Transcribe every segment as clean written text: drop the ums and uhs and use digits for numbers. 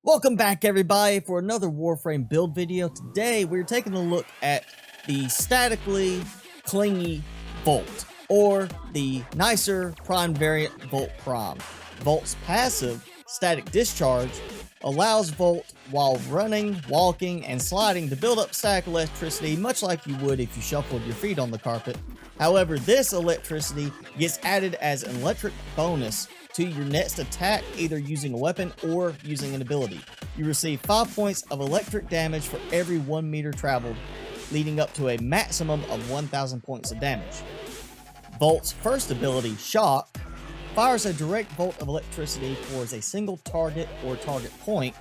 Welcome back everybody for another Warframe build video. Today we're taking a look at the statically clingy Volt, or the nicer Prime variant Volt Prime. Volt's passive, Static Discharge, allows Volt while running, walking, and sliding to build up static electricity much like you would if you shuffled your feet on the carpet. However, this electricity gets added as an electric bonus to your next attack, either using a weapon or using an ability. You receive 5 points of electric damage for every 1 meter traveled, leading up to a maximum of 1000 points of damage. Volt's first ability, Shock, fires a direct bolt of electricity towards a single target or target point,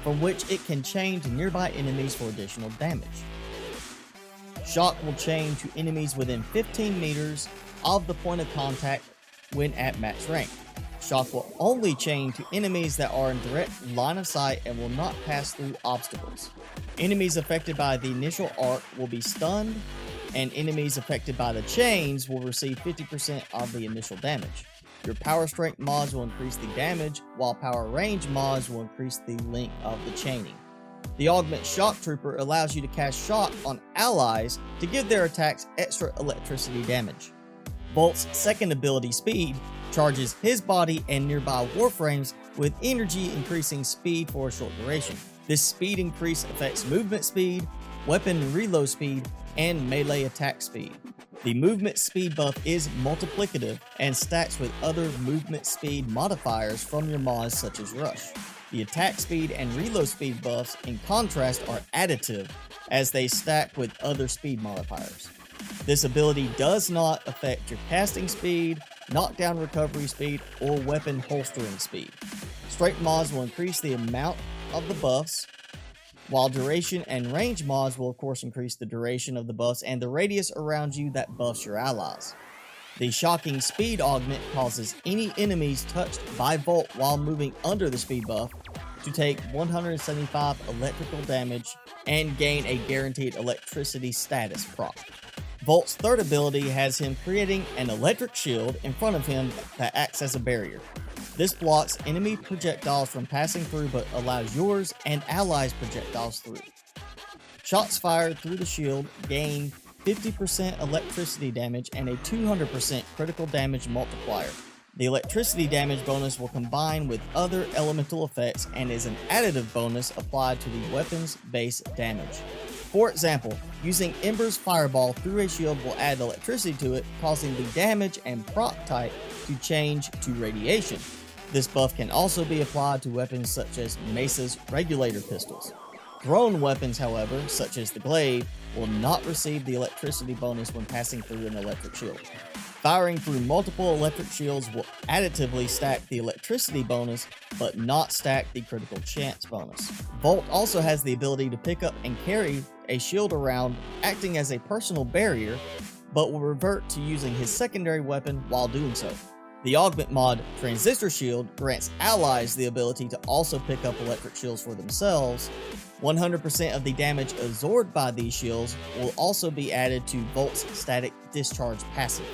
from which it can chain to nearby enemies for additional damage. Shock will chain to enemies within 15 meters of the point of contact when at max rank. Shock will only chain to enemies that are in direct line of sight and will not pass through obstacles. Enemies affected by the initial arc will be stunned, and enemies affected by the chains will receive 50% of the initial damage. Your power strength mods will increase the damage, while power range mods will increase the length of the chaining. The Augment Shock Trooper allows you to cast Shock on allies to give their attacks extra electricity damage. Volt's second ability, Speed, charges his body and nearby Warframes with energy increasing speed for a short duration. This speed increase affects movement speed, weapon reload speed, and melee attack speed. The movement speed buff is multiplicative and stacks with other movement speed modifiers from your mods such as Rush. The attack speed and reload speed buffs, in contrast, are additive as they stack with other speed modifiers. This ability does not affect your casting speed, knockdown recovery speed, or weapon holstering speed. Strength mods will increase the amount of the buffs, while duration and range mods will of course increase the duration of the buffs and the radius around you that buffs your allies. The Shocking Speed Augment causes any enemies touched by Volt while moving under the speed buff to take 175 electrical damage and gain a guaranteed electricity status proc. Volt's third ability has him creating an electric shield in front of him that acts as a barrier. This blocks enemy projectiles from passing through but allows yours and allies' projectiles through. Shots fired through the shield gain 50% electricity damage and a 200% critical damage multiplier. The electricity damage bonus will combine with other elemental effects and is an additive bonus applied to the weapon's base damage. For example, using Ember's Fireball through a shield will add electricity to it, causing the damage and proc type to change to radiation. This buff can also be applied to weapons such as Meso's regulator pistols. Thrown weapons, however, such as the glaive, will not receive the electricity bonus when passing through an electric shield. Firing through multiple electric shields will additively stack the electricity bonus, but not stack the critical chance bonus. Volt also has the ability to pick up and carry a shield around, acting as a personal barrier, but will revert to using his secondary weapon while doing so. The Augment mod, Transistor Shield, grants allies the ability to also pick up electric shields for themselves. 100% of the damage absorbed by these shields will also be added to Volt's Static Discharge passive.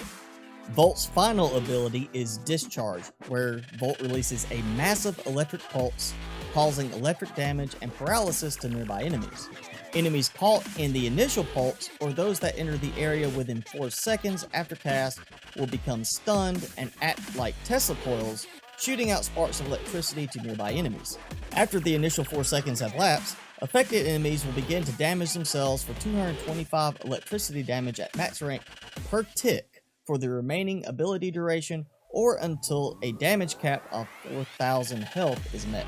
Volt's final ability is Discharge, where Volt releases a massive electric pulse, causing electric damage and paralysis to nearby enemies. Enemies caught in the initial pulse, or those that enter the area within 4 seconds after cast, will become stunned and act like Tesla coils, shooting out sparks of electricity to nearby enemies. After the initial 4 seconds have lapsed, affected enemies will begin to damage themselves for 225 electricity damage at max rank per tick for the remaining ability duration, or until a damage cap of 4000 health is met.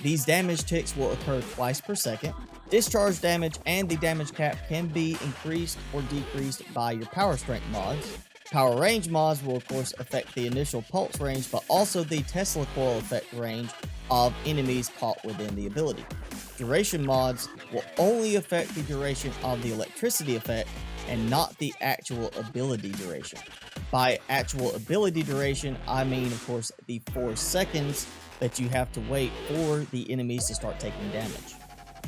These damage ticks will occur twice per second. Discharge damage and the damage cap can be increased or decreased by your power strength mods. Power range mods will of course affect the initial pulse range, but also the Tesla coil effect range of enemies caught within the ability. Duration mods will only affect the duration of the electricity effect and not the actual ability duration. By actual ability duration, I mean of course the 4 seconds that you have to wait for the enemies to start taking damage.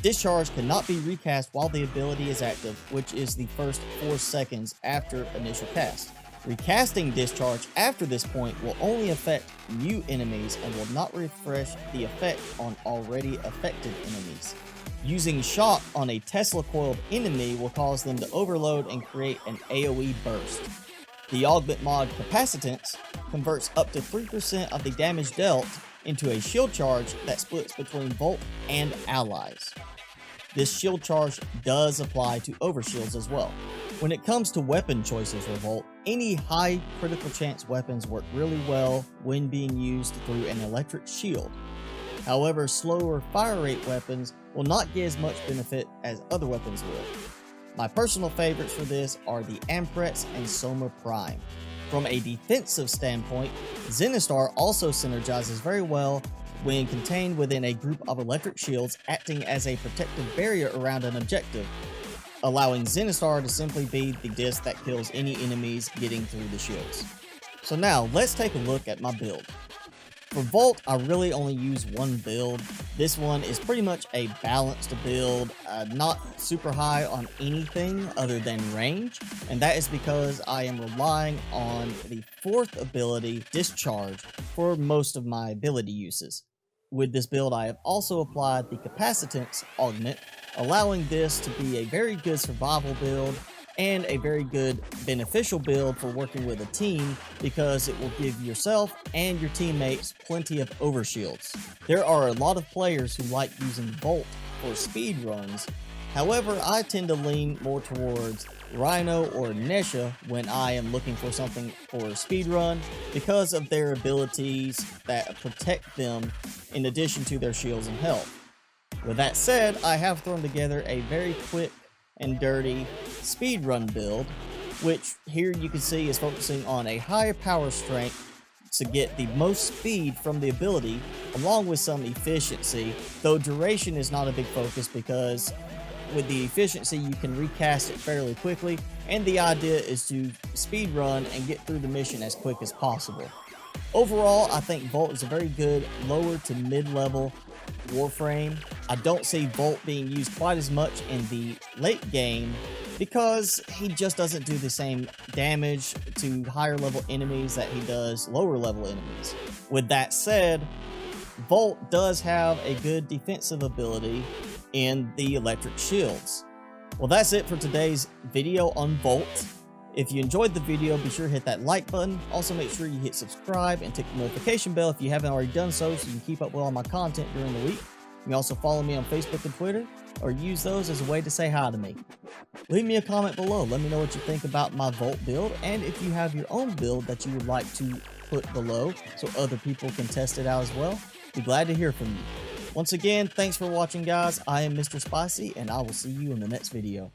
Discharge cannot be recast while the ability is active, which is the first 4 seconds after initial cast. Recasting Discharge after this point will only affect new enemies and will not refresh the effect on already affected enemies. Using Shock on a Tesla coiled enemy will cause them to overload and create an AoE burst. The augment mod Capacitance converts up to 3% of the damage dealt into a shield charge that splits between Volt and allies. This shield charge does apply to overshields as well. When it comes to weapon choices for Volt, any high critical chance weapons work really well when being used through an electric shield. However, slower fire rate weapons will not get as much benefit as other weapons will. My personal favorites for this are the Amprets and Soma Prime. From a defensive standpoint, Zenistar also synergizes very well when contained within a group of electric shields acting as a protective barrier around an objective, allowing Zenistar to simply be the disc that kills any enemies getting through the shields. So now, let's take a look at my build. For Volt, I really only use one build. This one is pretty much a balanced build, not super high on anything other than range, and that is because I am relying on the 4th ability, Discharge, for most of my ability uses. With this build, I have also applied the Capacitance Augment, allowing this to be a very good survival build and a very good beneficial build for working with a team because it will give yourself and your teammates plenty of overshields. There are a lot of players who like using Volt for speed runs. However, I tend to lean more towards Rhino or Nesha when I am looking for something for a speed run because of their abilities that protect them in addition to their shields and health. With that said, I have thrown together a very quick and dirty speedrun build, which here you can see is focusing on a higher power strength to get the most speed from the ability, along with some efficiency, though duration is not a big focus because with the efficiency you can recast it fairly quickly, and the idea is to speedrun and get through the mission as quick as possible. Overall, I think Volt is a very good lower to mid-level Warframe. I don't see Volt being used quite as much in the late game because he just doesn't do the same damage to higher level enemies that he does lower level enemies. With that said, Volt does have a good defensive ability in the electric shields. Well, that's it for today's video on Volt. If you enjoyed the video, be sure to hit that like button. Also, make sure you hit subscribe and tick the notification bell if you haven't already done so you can keep up with all my content during the week. You can also follow me on Facebook and Twitter, or use those as a way to say hi to me. Leave me a comment below. Let me know what you think about my Volt build, and if you have your own build that you would like to put below so other people can test it out as well. Be glad to hear from you. Once again, thanks for watching, guys. I am Mr. Spicy, and I will see you in the next video.